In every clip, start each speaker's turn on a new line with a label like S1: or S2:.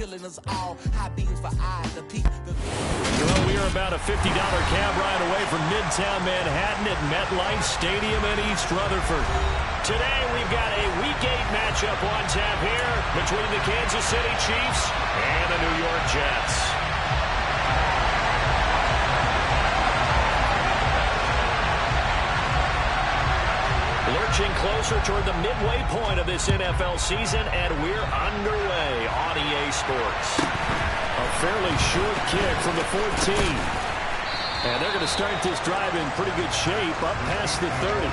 S1: killing us all. High beams for eyes, the peak.
S2: Well, we are about a $50 cab ride away from Midtown Manhattan at MetLife Stadium in East Rutherford. Today, we've got a Week 8 matchup on tap here between the Kansas City Chiefs and the New York Jets. Lurching closer toward the midway point of this NFL season, and we're underway on EA Sports. A fairly short kick from the 14. And they're going to start this drive in pretty good shape up past the 30.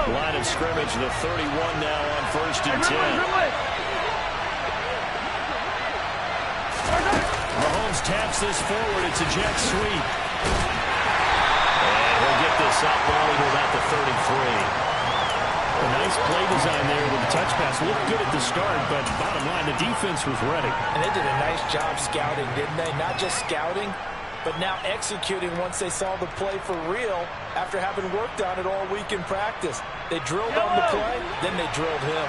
S2: Line of scrimmage, the 31 now on 1st and 10. Mahomes taps this forward. It's a jet sweep. And he'll get this up only to about the 33. A nice play design there with the touch pass. Looked good at the start, but bottom line, the defense was ready.
S3: And they did a nice job scouting, didn't they? Not just scouting, but now executing once they saw the play for real after having worked on it all week in practice. They drilled on the play, then they drilled him.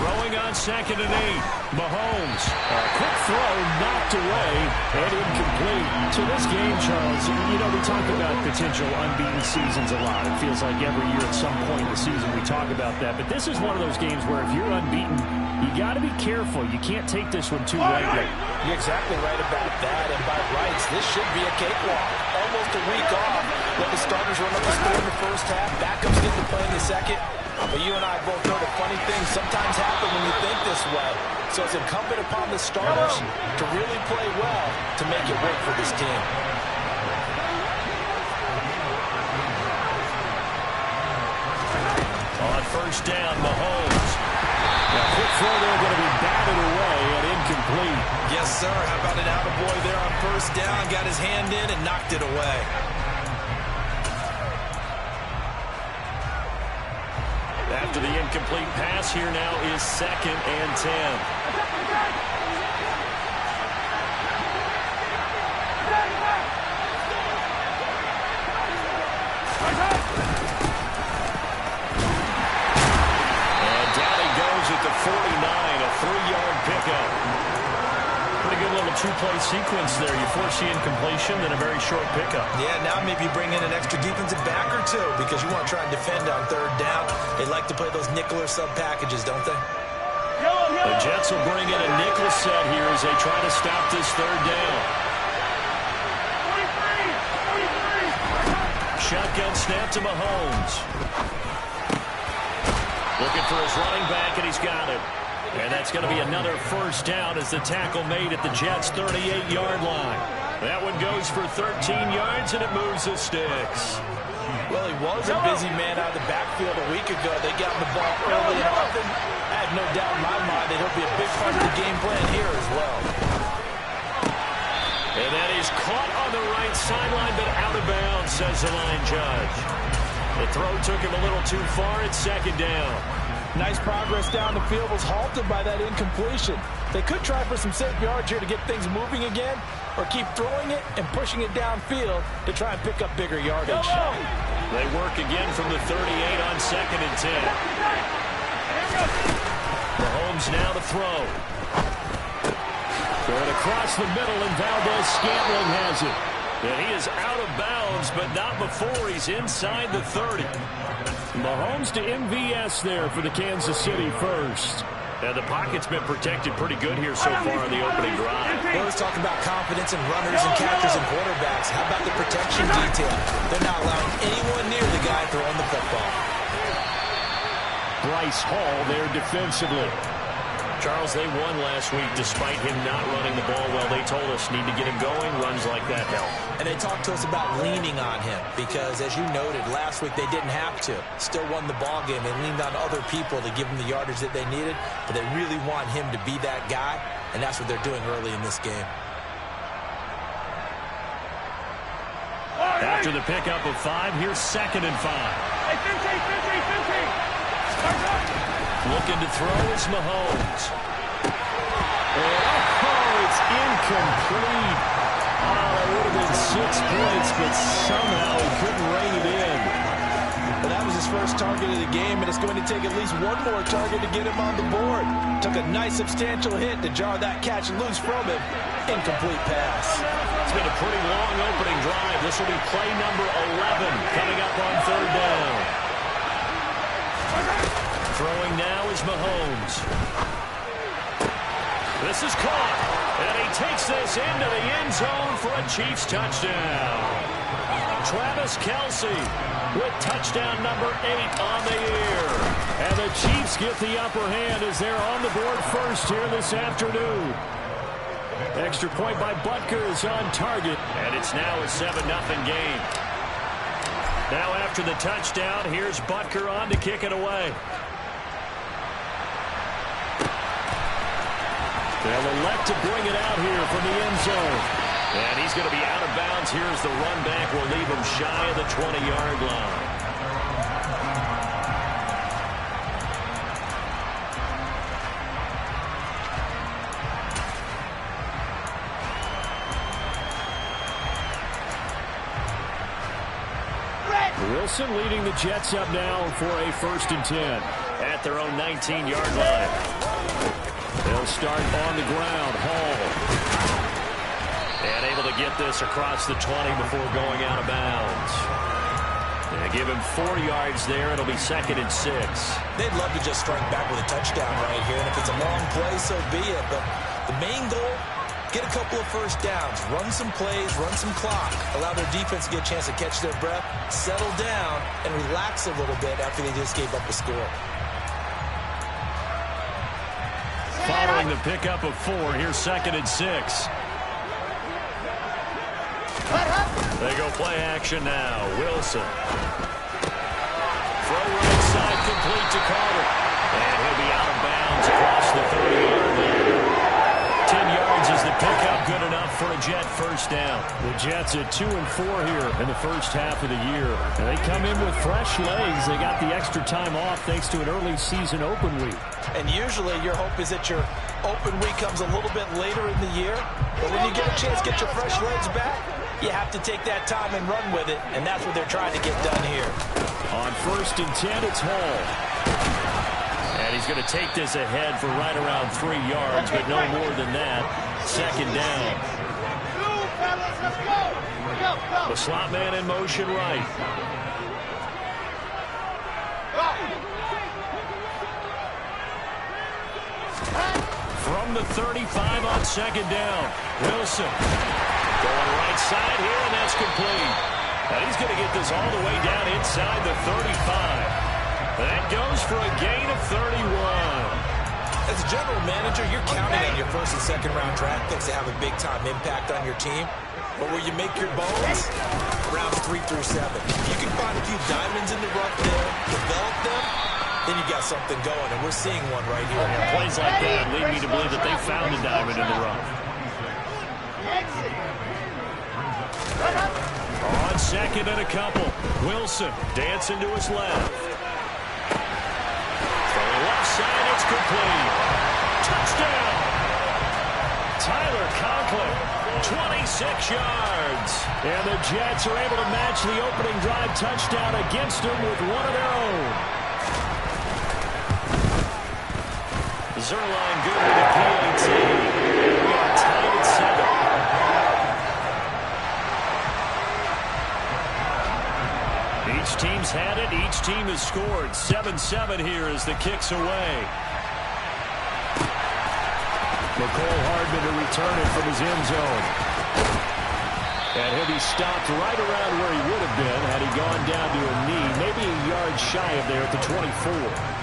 S2: Throwing on 2nd and 8. Mahomes. A quick throw knocked away and incomplete. So this game, Charles, you know, we talk about potential unbeaten seasons a lot. It feels like every year at some point in the season we talk about that. But this is one of those games where if you're unbeaten, you got to be careful. You can't take this one too lightly.
S3: You're exactly right about that. And by rights, this should be a cakewalk. Almost a week off. Let the starters run up the score in the first half. Backups get to play in the second. But you and I both know the funny things sometimes happen when you think this way. So it's incumbent upon the starters to really play well to make it work for this team.
S2: On 1st down, Mahomes. Now, quick throw there going to be batted away and incomplete.
S4: Yes, sir. How about an attaboy there on 1st down? Got his hand in and knocked it away.
S2: After the incomplete pass, here now is 2nd and 10. And down he goes at the 49, a 3-yard pickup. Pretty good little two-play sequence there. You force the incompletion, then a very short pickup.
S4: Yeah, now maybe bring in an extra defensive back or two because you want to try and defend on 3rd down. They like to play those nickel or sub packages, don't they?
S2: The Jets will bring in a nickel set here as they try to stop this 3rd down. Shotgun snap to Mahomes. Looking for his running back, and he's got it. And that's going to be another 1st down as the tackle made at the Jets' 38-yard line. That one goes for 13 yards, and it moves the sticks.
S3: Well, he was a busy man out of the backfield a week ago. They got him the ball early and often. I have no doubt in my mind that he'll be a big part of the game plan here as well.
S2: And that is caught on the right sideline, but out of bounds, says the line judge. The throw took him a little too far at 2nd down.
S3: Nice progress down the field was halted by that incompletion. They could try for some safe yards here to get things moving again, or keep throwing it and pushing it downfield to try and pick up bigger yardage.
S2: They work again from the 38 on 2nd and 10. Mahomes now to throw. Going across the middle, and Valdez-Scantling has it. And he is out of bounds, but not before he's inside the 30. Mahomes to MVS there for the Kansas City first. And the pocket's been protected pretty good here so far on the opening drive.
S4: We always talk about confidence in runners and catchers and quarterbacks. How about the protection detail? They're not allowing anyone near the guy throwing the football.
S2: Bryce Hall there defensively. Charles, they won last week despite him not running the ball well. They told us need to get him going. Runs like that help.
S4: And they talked to us about leaning on him because, as you noted, last week they didn't have to. Still won the ball game. They leaned on other people to give them the yardage that they needed, but they really want him to be that guy, and that's what they're doing early in this game.
S2: After the pickup of 5, here's 2nd and 5.
S5: Hey, 15.
S2: Looking to throw is Mahomes. Oh, it's incomplete. Oh, that would have been 6 points, but somehow he couldn't rein it in.
S3: Well, that was his first target of the game, and it's going to take at least one more target to get him on the board. Took a nice substantial hit to jar that catch loose from him. Incomplete pass.
S2: It's been a pretty long opening drive. This will be play number 11 coming up on 3rd down. Throwing now is Mahomes. This is caught, and he takes this into the end zone for a Chiefs touchdown. Travis Kelce with touchdown number 8 on the year. And the Chiefs get the upper hand as they're on the board first here this afternoon. Extra point by Butker is on target, and it's now a 7-0 game. Now after the touchdown, here's Butker on to kick it away. They'll elect to bring it out here from the end zone. And he's going to be out of bounds. Here's the run back. We'll leave him shy of the 20-yard line. Wilson leading the Jets up now for a 1st and 10 at their own 19-yard line. They'll start on the ground. Hall. And able to get this across the 20 before going out of bounds. They give him 4 yards there. It'll be 2nd and 6.
S4: They'd love to just strike back with a touchdown right here. And if it's a long play, so be it. But the main goal, get a couple of first downs. Run some plays, run some clock. Allow their defense to get a chance to catch their breath, settle down, and relax a little bit after they just gave up a score.
S2: Following the pickup of 4, here's 2nd and 6. They go play action now. Wilson. Throw right side complete to Carter. And he'll be out of bounds across the 30-yard line. 10 yards is the pickup, good enough for a Jet first down. The Jets at 2-4 here in the first half of the year. And they come in with fresh legs. They got the extra time off thanks to an early season open week.
S3: And usually your hope is that your open week comes a little bit later in the year. But when you get a chance to get your fresh legs back, you have to take that time and run with it. And that's what they're trying to get done here.
S2: On 1st and 10, it's Hall. And he's going to take this ahead for right around 3 yards, but no more than that. 2nd down. The slot man in motion right. From the 35 on 2nd down. Wilson going right side here, and that's complete. And he's going to get this all the way down inside the 35. That goes for a gain of 31.
S4: As a general manager, you're counting on your 1st and 2nd round draft picks to have a big-time impact on your team. But where you make your bones, rounds 3 through 7. If you can find a few diamonds in the rough there, develop them, then you got something going. And we're seeing one right here.
S2: Yeah, plays like that lead me to believe that they found a diamond in the rough. On 2nd and a couple. Wilson dancing to his left. Left side, it's complete. Touchdown! Tyler Conklin, 26 yards. And the Jets are able to match the opening drive touchdown against them with one of their own. Zerline good with the PAT. We are tied at 7. Each team's had it. Each team has scored. 7-7 here as the kick's away. Mecole Hardman to return it from his end zone. And he'll be stopped right around where he would have been had he gone down to a knee. Maybe a yard shy of there at the 24.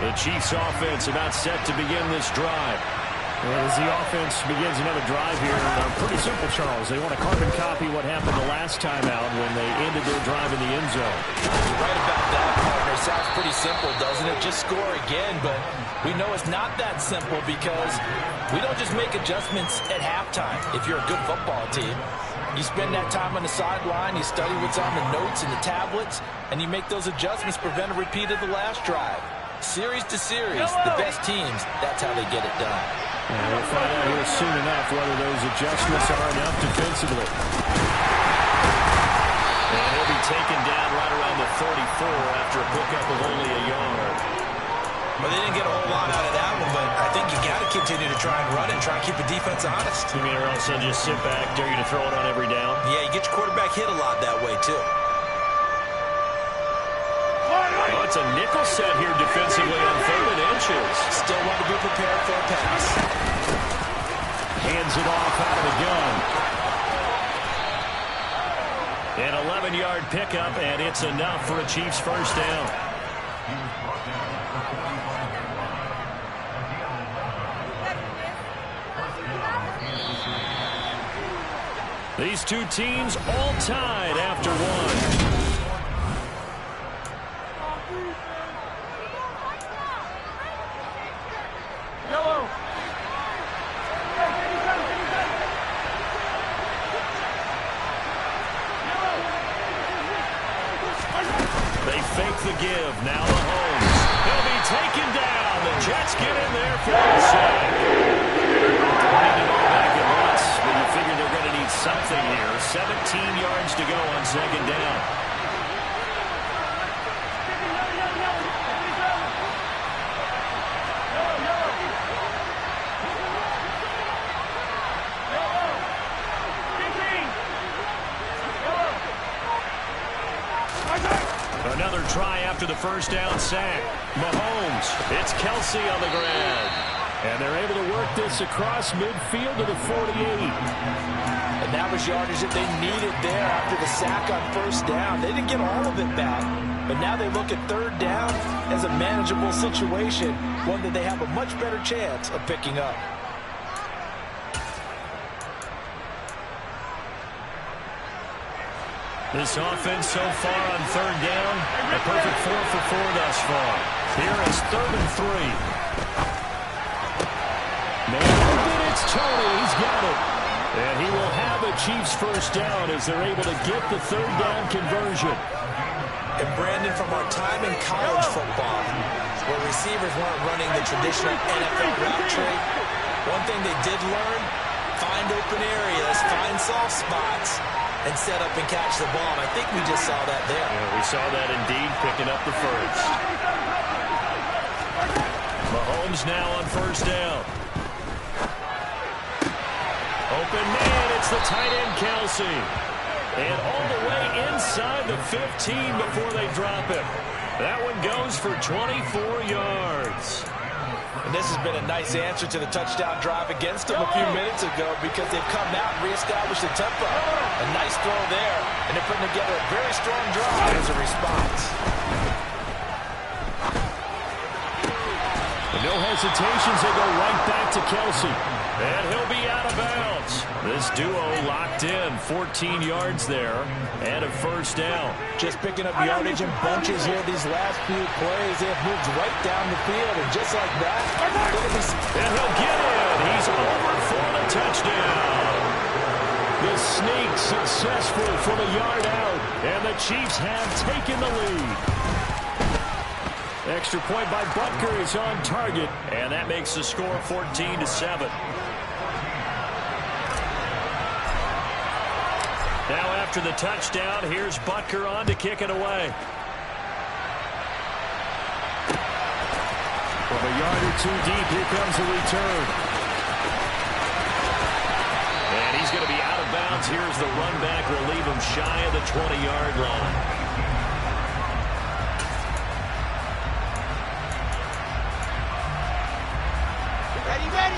S2: The Chiefs offense about set to begin this drive. As the offense begins another drive here, pretty simple, Charles. They want to carbon copy what happened the last time out when they ended their drive in the end zone.
S3: You're right about that, partner. Sounds pretty simple, doesn't it? Just score again, but we know it's not that simple because we don't just make adjustments at halftime if you're a good football team. You spend that time on the sideline, you study what's on the notes and the tablets, and you make those adjustments, prevent a repeat of the last drive. Series to series, the best teams, that's how they get it done.
S2: And we'll find out here soon enough whether those adjustments are enough defensively. And he'll be taken down right around the 34 after a pickup of only a yard.
S4: Well, they didn't get a whole lot out of that one, but I think you got to continue to try and run and try and keep the defense honest.
S2: You mean or else they'll just sit back, dare you to throw it on every down?
S4: Yeah, you get your quarterback hit a lot that way, too.
S2: Oh, it's a nickel set here defensively on 3rd and inches.
S4: Still want to be prepared for a pass.
S2: Hands it off out of the gun. An 11-yard pickup, and it's enough for a Chiefs first down. These two teams all tied after one. They fake the give. Now Mahomes. He'll be taken down. The Jets get in there for the sack. Running it all back at once, but you figure they're going to need something here. 17 yards to go on 2nd down. Another try after the first down sack. Mahomes. It's Kelsey on the grab. And they're able to work this across midfield to the 48.
S3: And that was yardage that they needed there after the sack on 1st down. They didn't get all of it back, but now they look at 3rd down as a manageable situation, one that they have a much better chance of picking up.
S2: This offense so far on 3rd down, a perfect 4 for 4 thus far. Here is 3rd and 3. Man open, it's Tony. He's got it. And he will have a Chiefs first down as they're able to get the 3rd down conversion.
S4: And Brandon, from our time in college football, where receivers weren't running the traditional NFL route tree, one thing they did learn, find open areas, find soft spots, and set up and catch the ball. And I think we just saw that there.
S2: Yeah, we saw that indeed, picking up the first. Mahomes now on 1st down. Open man, it's the tight end Kelsey. And all the way inside the 15 before they drop him. That one goes for 24 yards.
S3: And this has been a nice answer to the touchdown drive against them a few minutes ago because they've come out and reestablished the tempo. A nice throw there, and they're putting together a very strong drive as a response.
S2: No hesitations, they go right back to Kelsey. And he'll be out of bounds. This duo locked in, 14 yards there, and a first down.
S3: Just picking up yardage in bunches here these last few plays. They have moved right down the field, and just like that,
S2: and he'll get in. He's over for the touchdown. The sneak successful from a yard out, and the Chiefs have taken the lead. Extra point by Butker is on target, and that makes the score 14-7. Now after the touchdown, here's Butker on to kick it away. From a yard or two deep, here comes the return. And he's going to be out of bounds. Here's the run back. Will leave him shy of the 20-yard line.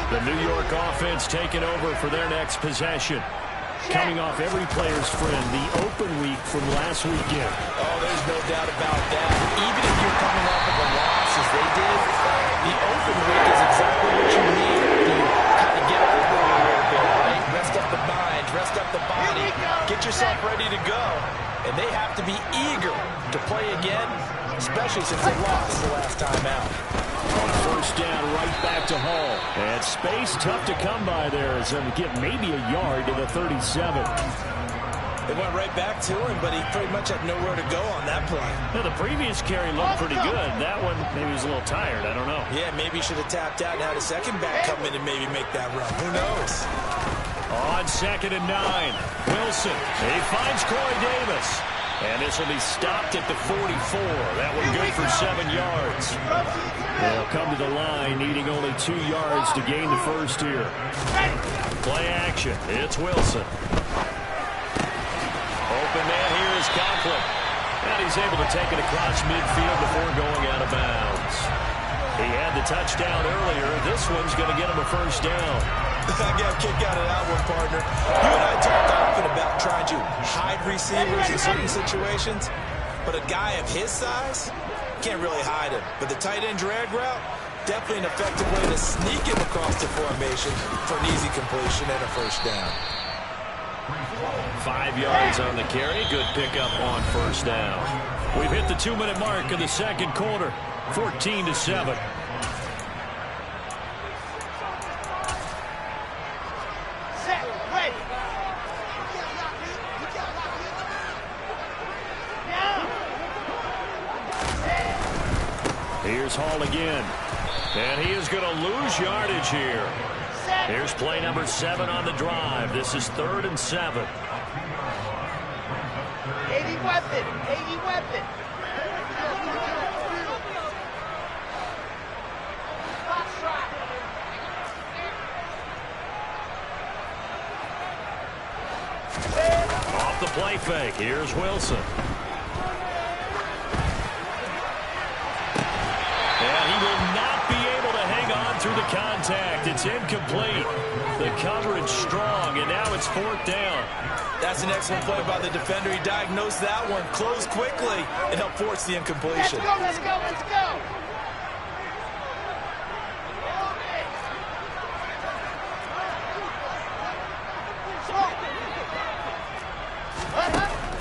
S2: The New York offense taking over for their next possession. Coming off every player's friend, the open week from last weekend.
S3: Oh, there's no doubt about that. Even if you're coming off of a loss as they did. The open week is exactly what you need to kind of get over it a little bit, right? Rest up the mind, rest up the body, get yourself ready to go. And they have to be eager to play again, especially since they lost the last time out.
S2: On first down, right back to Hall. And space tough to come by there as they get maybe a yard to the 37.
S3: They went right back to him, but he pretty much had nowhere to go on that play.
S2: Well, the previous carry looked pretty good. That one, maybe he was a little tired. I don't know.
S3: Yeah, maybe he should have tapped out and had a second back come in and maybe make that run. Who knows?
S2: On 2nd and 9, Wilson. He finds Corey Davis. And this will be stopped at the 44. That one good for 7 yards. They'll come to the line, needing only 2 yards to gain the first here. Play action. It's Wilson. Open man here is Conklin. And he's able to take it across midfield before going out of bounds. He had the touchdown earlier. This one's going to get him a first down.
S3: I got a kick out of that one, partner. You and I talk often about trying to hide receivers in certain situations, but a guy of his size can't really hide him. But the tight end drag route, definitely an effective way to sneak him across the formation for an easy completion and a first down.
S2: 5 yards on the carry. Good pickup on first down. We've hit the 2-minute mark of the second quarter. 14-7. Here's Hall again. And he is going to lose yardage here. Here's play number 7 on the drive. This is 3rd and 7.
S5: 80 weapon. 80 weapon.
S2: Off the play fake. Here's Wilson. And he will not be able to hang on through the contact. It's incomplete. The coverage strong, and now it's 4th down.
S3: That's an excellent play by the defender. He diagnosed that one, closed quickly, and helped force the incompletion.
S5: Let's go, let's go, let's go.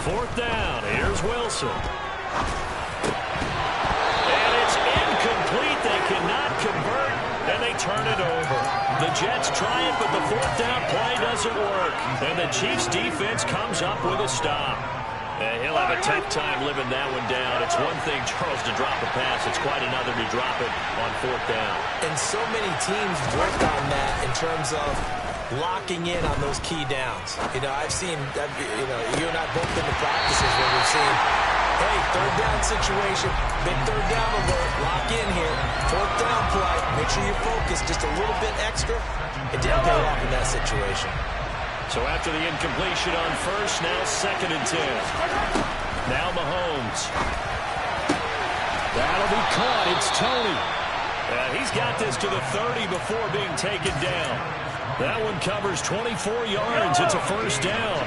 S2: Fourth down. Here's Wilson. And it's incomplete. They cannot convert, and they turn it over. The Jets try it, but the 4th down play doesn't work. And the Chiefs defense comes up with a stop. And he'll have a tough time living that one down. It's one thing, Charles, to drop a pass. It's quite another to drop it on 4th down.
S3: And so many teams worked on that in terms of locking in on those key downs. You know, I've seen, you and I both been to practices where we've seen, hey, 3rd down situation, big 3rd down alert, lock in here, 4th down play, make sure you focus just a little bit extra. It didn't pay off in that situation.
S2: So after the incompletion on first, now 2nd and 10. Now Mahomes. That'll be caught. It's Tony. And he's got this to the 30 before being taken down. That one covers 24 yards. It's a first down.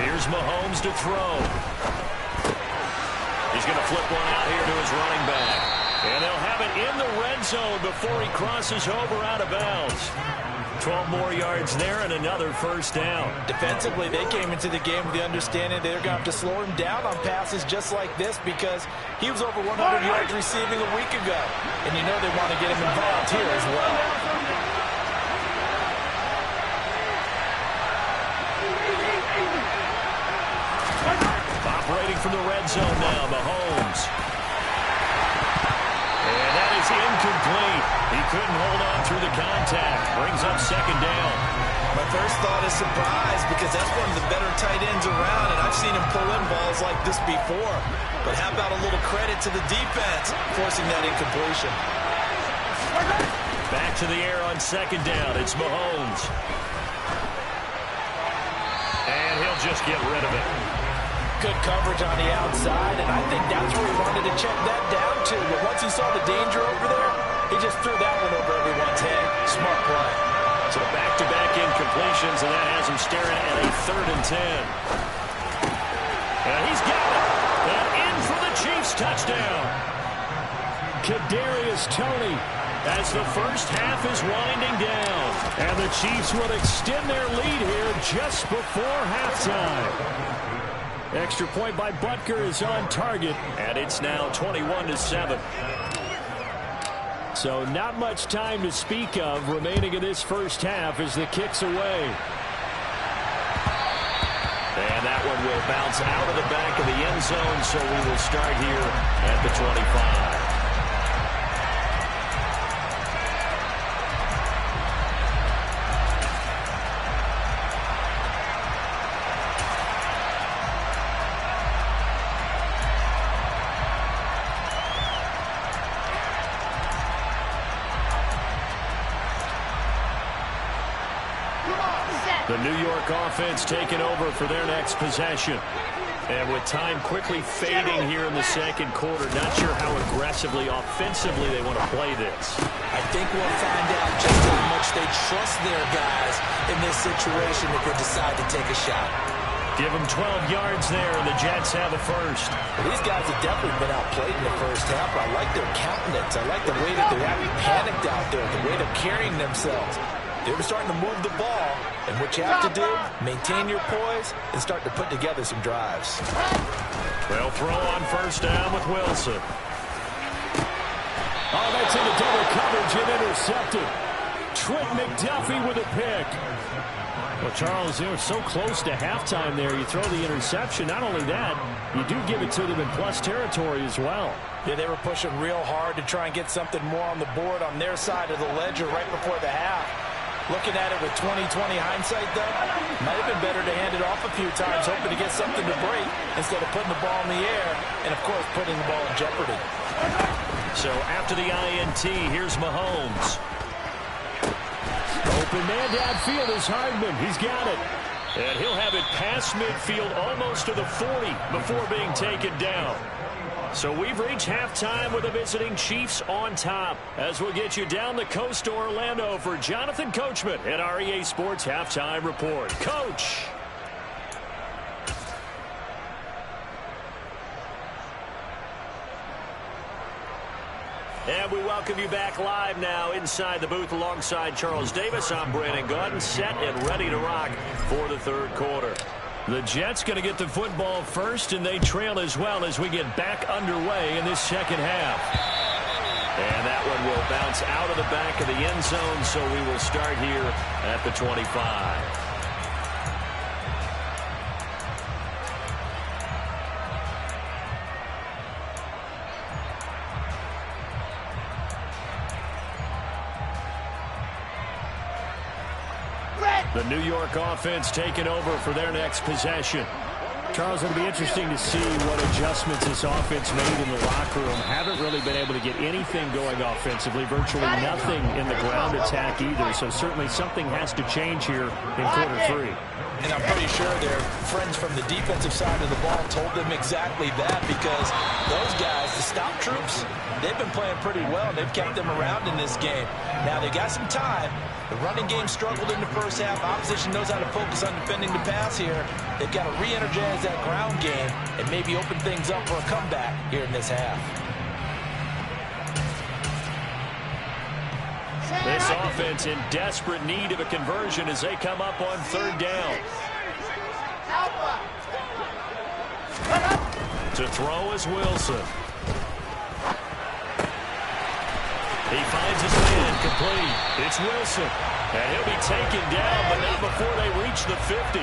S2: Here's Mahomes to throw. He's going to flip one out here to his running back. And they'll have it in the red zone before he crosses over out of bounds. 12 more yards there and another first down.
S3: Defensively, they came into the game with the understanding they're going to have to slow him down on passes just like this because he was over 100 yards receiving a week ago. And you know they want to get him involved here as well.
S2: Operating from the red zone now, Mahomes. And that is incomplete. He couldn't hold on through the contact. Brings up 2nd down.
S3: My first thought is surprise because that's one of the better tight ends around, and I've seen him pull in balls like this before. But how about a little credit to the defense forcing that incompletion?
S2: Back to the air on 2nd down. It's Mahomes. And he'll just get rid of it.
S3: good coverage on the outside, and I think that's where he wanted to check that down to. But once he saw the danger over there, he just threw that one over everyone's head. Smart play.
S2: So back-to-back incompletions, and that has him staring at a 3rd and 10. And he's got it. And in for the Chiefs touchdown. Kadarius Toney as the first half is winding down. And the Chiefs will extend their lead here just before halftime. Extra point by Butker is on target, and it's now 21-7. So not much time to speak of remaining in this first half as the kick's away. And that one will bounce out of the back of the end zone, so we will start here at the 25. The New York offense taking over for their next possession. And with time quickly fading here in the second quarter, not sure how aggressively, offensively they want to play this.
S3: I think we'll find out just how much they trust their guys in this situation if they decide to take a shot.
S2: Give them 12 yards there, and the Jets have a first.
S3: Well, these guys have definitely been outplayed in the first half. I like their countenance. I like the way that they're having panicked out there, the way they're carrying themselves. They're starting to move the ball, and what you have to do, maintain your poise and start to put together some drives.
S2: They'll throw on first down with Wilson. Oh, that's into double coverage and intercepted. Trent McDuffie with a pick. Well, Charles, they were so close to halftime there. You throw the interception. Not only that, you do give it to them in plus territory as well.
S3: Yeah, they were pushing real hard to try and get something more on the board on their side of the ledger right before the half. Looking at it with 20/20 hindsight, though, might have been better to hand it off a few times, hoping to get something to break instead of putting the ball in the air and, of course, putting the ball in jeopardy.
S2: So after the INT, here's Mahomes. Open man downfield is Hardman. He's got it. And he'll have it past midfield almost to the 40 before being taken down. So we've reached halftime with the visiting Chiefs on top. As we'll get you down the coast to Orlando for Jonathan Coachman at our EA Sports Halftime Report. Coach. And we welcome you back live now inside the booth alongside Charles Davis. I'm Brandon Gaudin, set and ready to rock for the third quarter. The Jets going to get the football first, and they trail as well as we get back underway in this second half. And that one will bounce out of the back of the end zone, so we will start here at the 25. The New York offense taking over for their next possession. Charles, it'll be interesting to see what adjustments this offense made in the locker room. Haven't really been able to get anything going offensively, virtually nothing in the ground attack either. So certainly something has to change here in quarter three.
S3: And I'm pretty sure their friends from the defensive side of the ball told them exactly that, because those guys, the stop troops, they've been playing pretty well. They've kept them around in this game. Now they got some time. The running game struggled in the first half. Opposition knows how to focus on defending the pass here. They've got to re-energize that ground game and maybe open things up for a comeback here in this half.
S2: This offense in desperate need of a conversion as they come up on third down. To throw is Wilson. He finds his man complete. It's Wilson. And he'll be taken down, but not before they reach the 50.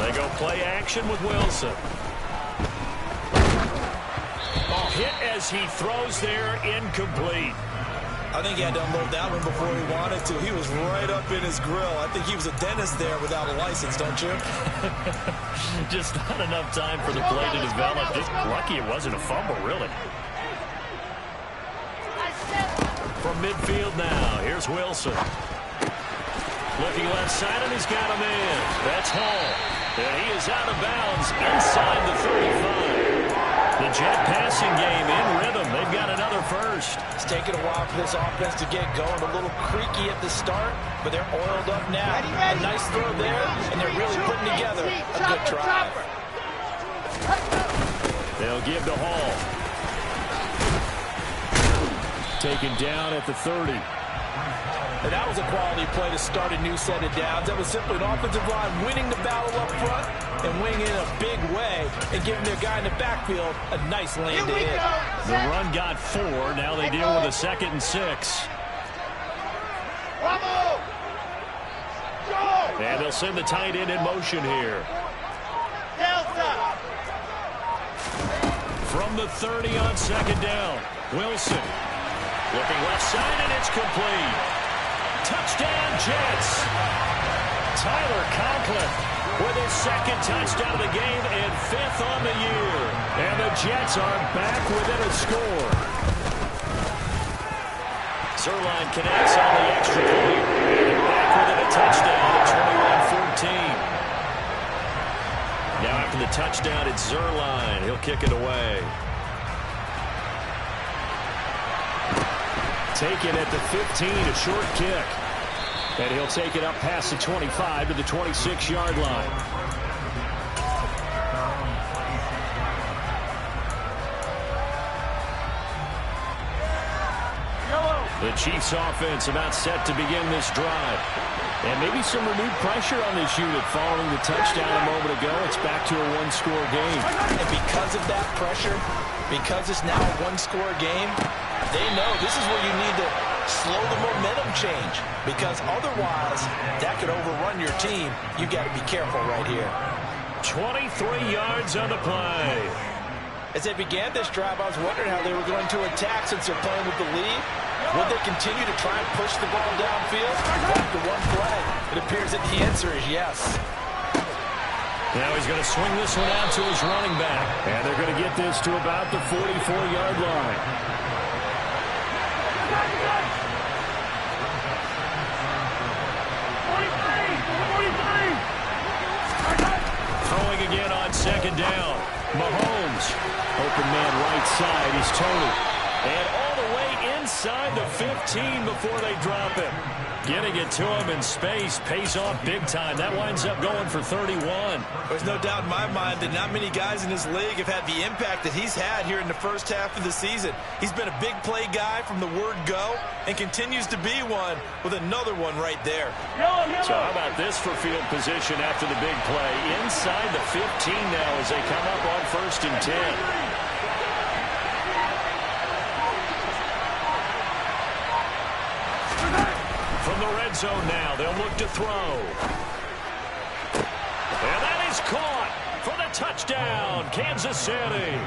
S2: They go play action with Wilson. Hit as he throws there, incomplete.
S4: I think he had to unload that one before he wanted to. He was right up in his grill. I think he was a dentist there without a license, don't you?
S2: Just not enough time for the play to develop. Just lucky it wasn't a fumble, really. From midfield now, here's Wilson. Looking left side, and he's got him in. That's Hall. And he is out of bounds inside the 35. The Jet passing game in rhythm. They've got another first.
S3: It's taken a while for this offense to get going. A little creaky at the start, but they're oiled up now. A nice throw there, and they're really putting together a good drive.
S2: They'll give to Hall. Taken down at the 30.
S3: And that was a quality play to start a new set of downs. That was simply an offensive line winning the battle up front and winning in a big way and giving their guy in the backfield a nice lane to hit.
S2: The run got 4. Now they deal with a 2nd and 6. And they'll send the tight end in motion here. From the 30 on 2nd down, Wilson. Looking left side, and it's complete. Touchdown, Jets. Tyler Conklin with his 2nd touchdown of the game and 5th on the year. And the Jets are back within a score. Zuerlein connects on the extra point. And they're back within a touchdown at 21-14. Now after the touchdown, it's Zuerlein. He'll kick it away. Taken at the 15, a short kick. And he'll take it up past the 25 to the 26-yard line. The Chiefs offense about set to begin this drive. And maybe some renewed pressure on this unit following the touchdown a moment ago. It's back to a one-score game.
S3: And because of that pressure, because it's now a one-score game, they know this is where you need to slow the momentum change, because otherwise that could overrun your team. You got to be careful right here.
S2: 23 yards on the play.
S3: As they began this drive, I was wondering how they were going to attack since they're playing with the lead. Would they continue to try and push the ball downfield after one play? It appears that the answer is yes.
S2: Now he's going to swing this one out to his running back. And they're going to get this to about the 44-yard line. Throwing again on 2nd down. Mahomes. Open man right side. He's Tony. And all the way inside the 15 before they drop him. Getting it to him in space pays off big time. That winds up going for 31.
S4: There's no doubt in my mind that not many guys in this league have had the impact that he's had here in the first half of the season. He's been a big play guy from the word go and continues to be one with another one right there.
S2: So how about this for field position after the big play? Inside the 15 now as they come up on 1st and 10. From the red zone now, they'll look to throw. And that is caught for the touchdown, Kansas City.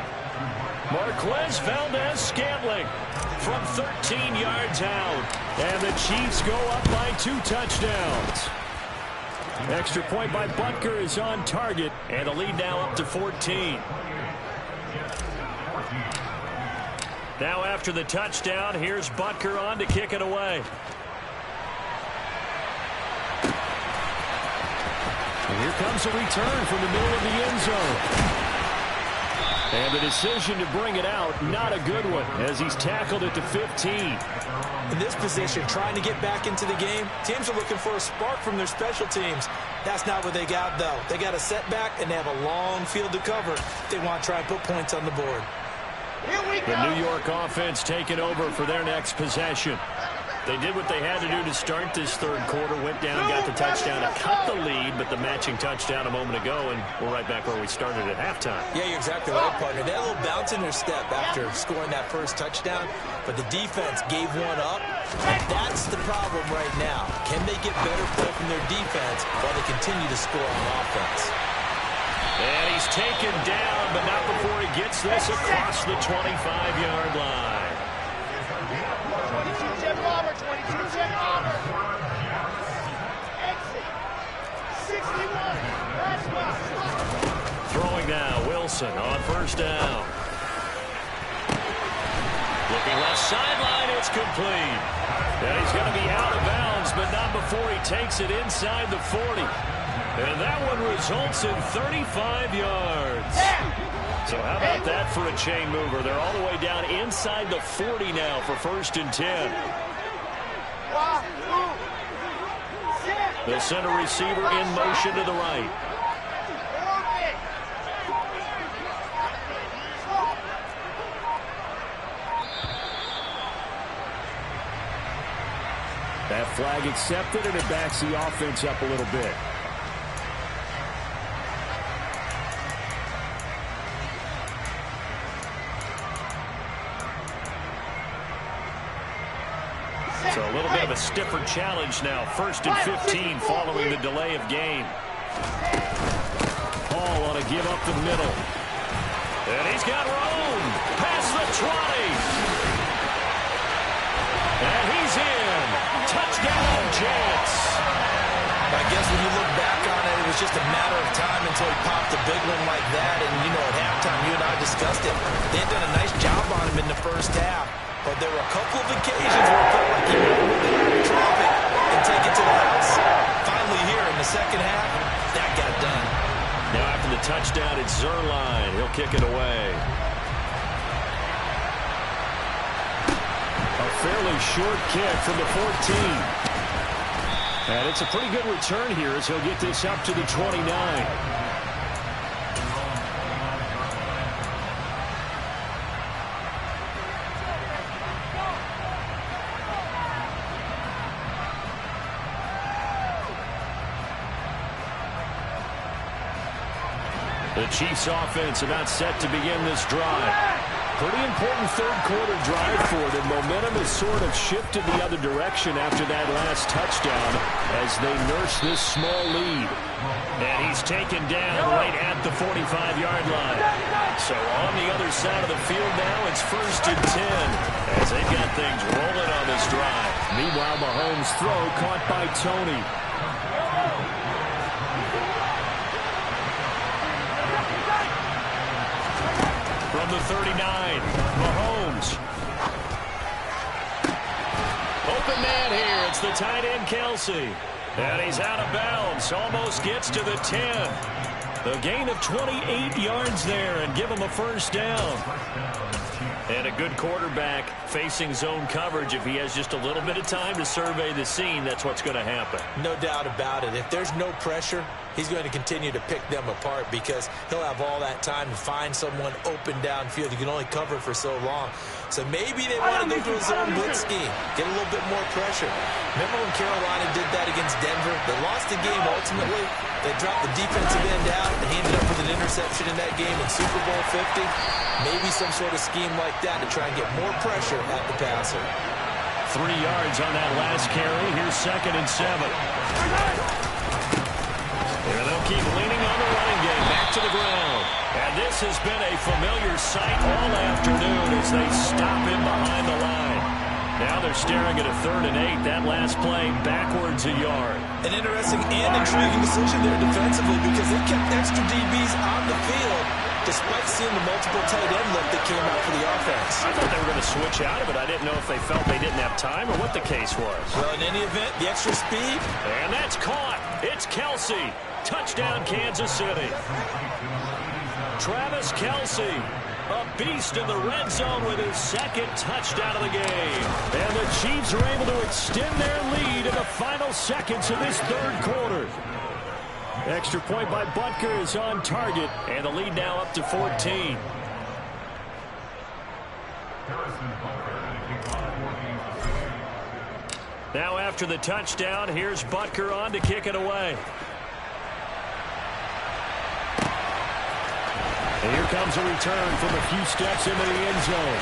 S2: Marquez Valdez-Scantling from 13 yards out. And the Chiefs go up by 2 touchdowns. Extra point by Butker is on target, and the lead now up to 14. Now after the touchdown, here's Butker on to kick it away. And here comes a return from the middle of the end zone. And the decision to bring it out, not a good one, as he's tackled at the 15.
S3: In this position, trying to get back into the game, teams are looking for a spark from their special teams. That's not what they got, though. They got a setback, and they have a long field to cover. They want to try and put points on the board.
S2: The New York offense taking over for their next possession. They did what they had to do to start this third quarter, went down, got the touchdown to cut the lead, but the matching touchdown a moment ago, and we're right back where we started at halftime.
S3: Yeah, you're exactly right, partner. They had a little bounce in their step after scoring that first touchdown, but the defense gave one up. That's the problem right now. Can they get better play from their defense while they continue to score on offense?
S2: And he's taken down, but not before he gets this across the 25-yard line.
S5: 22-jet bomber, 22-jet bomber. Exit. 61. Last one.
S2: Throwing now, Wilson on 1st down. Looking left sideline, it's complete. And he's going to be out of bounds but not before he takes it inside the 40. And that one results in 35 yards. So how about that for a chain mover? They're all the way down inside the 40 now for 1st and 10. They'll send a receiver in motion to the right. That flag accepted, and it backs the offense up a little bit. So a little bit of a stiffer challenge now. 1st and 15 following the delay of game. Hall on a give up the middle. And he's got room. Past the 20. And he's in. Touchdown, Jets.
S3: I guess when you look back on it, it was just a matter of time until he popped a big one like that. And, you know, at halftime, you and I discussed it. They had done a nice job on him in the first half. But there were a couple of occasions where it felt like he would drop it and take it to the house. Finally here in the second half, that got done.
S2: Now after the touchdown, it's Zuerlein. He'll kick it away. A fairly short kick from the 14. And it's a pretty good return here as he'll get this up to the 29. The Chiefs offense about set to begin this drive. Pretty important third quarter drive for them. Momentum has sort of shifted the other direction after that last touchdown as they nurse this small lead. And he's taken down right at the 45-yard line. So on the other side of the field now, it's 1st and 10 as they've got things rolling on this drive. Meanwhile, Mahomes' throw caught by Tony. From the 39, Mahomes. Open man here. It's the tight end, Kelce. And he's out of bounds. Almost gets to the 10. The gain of 28 yards there and give him a 1st down. And a good quarterback facing zone coverage. If he has just a little bit of time to survey the scene, that's what's going to happen.
S3: No doubt about it. If there's no pressure, he's going to continue to pick them apart because he'll have all that time to find someone open downfield. You can only cover for so long. So maybe they want to go to a zone blitz scheme, get a little bit more pressure. Remember when Carolina did that against Denver? They lost the game ultimately. They dropped the defensive end out. They ended up with an interception in that game in Super Bowl 50. Maybe some sort of scheme like that to try and get more pressure at the passer.
S2: 3 yards on that last carry. Here's 2nd and 7. And they'll keep leaning on the running game. Back to the ground. And this has been a familiar sight all afternoon as they stop him behind the line. Now they're staring at a 3rd and 8. That last play backwards a yard.
S3: An interesting and intriguing decision there defensively because they kept extra DBs on the field despite seeing the multiple tight end look that came out for the offense.
S2: I thought they were going to switch out of it. I didn't know if they felt they didn't have time or what the case was.
S3: Well, in any event, the extra speed.
S2: And that's caught. It's Kelce. Touchdown, Kansas City. Travis Kelce, a beast in the red zone with his 2nd touchdown of the game. And the Chiefs are able to extend their lead in the final seconds of this 3rd quarter. Extra point by Butker is on target, and the lead now up to 14. Now after the touchdown, here's Butker on to kick it away. And here comes a return from a few steps into the end zone.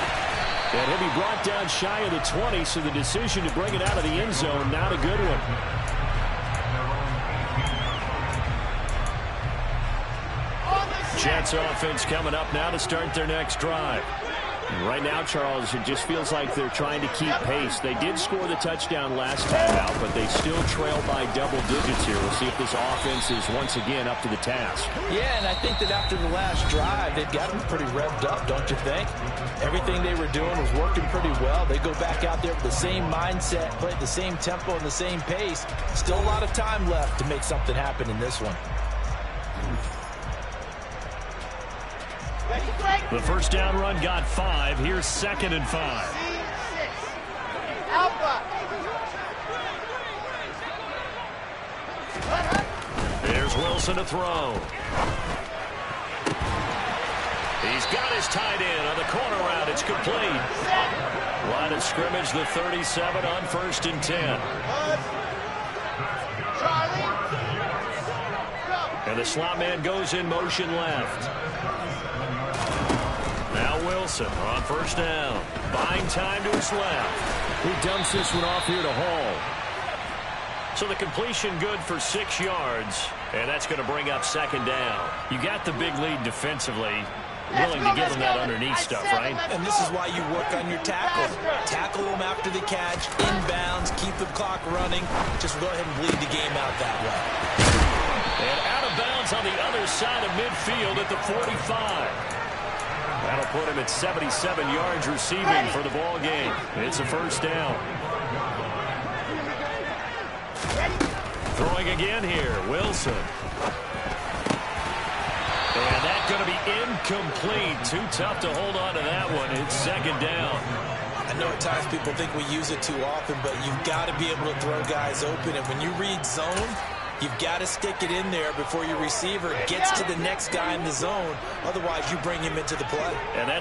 S2: And he'll be brought down shy of the 20, so the decision to bring it out of the end zone, not a good one. Jets offense coming up now to start their next drive. Right now, Charles, it just feels like they're trying to keep pace. They did score the touchdown last time out, but they still trail by double digits here. We'll see if this offense is once again up to the task.
S3: Yeah, and I think that after the last drive, they've got them pretty revved up, don't you think? Everything they were doing was working pretty well. They go back out there with the same mindset, play at the same tempo and the same pace. Still a lot of time left to make something happen in this one.
S2: The first down run got 5. Here's 2nd and 5.
S5: Alpha.
S2: There's Wilson to throw. He's got his tight end on the corner route. It's complete. Line of scrimmage, the 37 on 1st and 10. And the slot man goes in motion left. Now Wilson on 1st down. Buying time to his left. He dumps this one off here to Hall. So the completion good for 6 yards. And that's going to bring up 2nd down. You got the big lead defensively. Willing to give them that underneath stuff, right?
S4: And this is why you work on your tackle. Tackle them after the catch, inbounds, keep the clock running. Just go ahead and bleed the game out that way.
S2: And out of bounds on the other side of midfield at the 45. That'll put him at 77 yards receiving for the ball game. It's a 1st down. Throwing again here, Wilson. And that's going to be incomplete. Too tough to hold on to that one. It's 2nd down.
S4: I know at times people think we use it too often, but you've got to be able to throw guys open. And when you read zone, you've got to stick it in there before your receiver gets to the next guy in the zone. Otherwise, you bring him into the play.
S2: And that's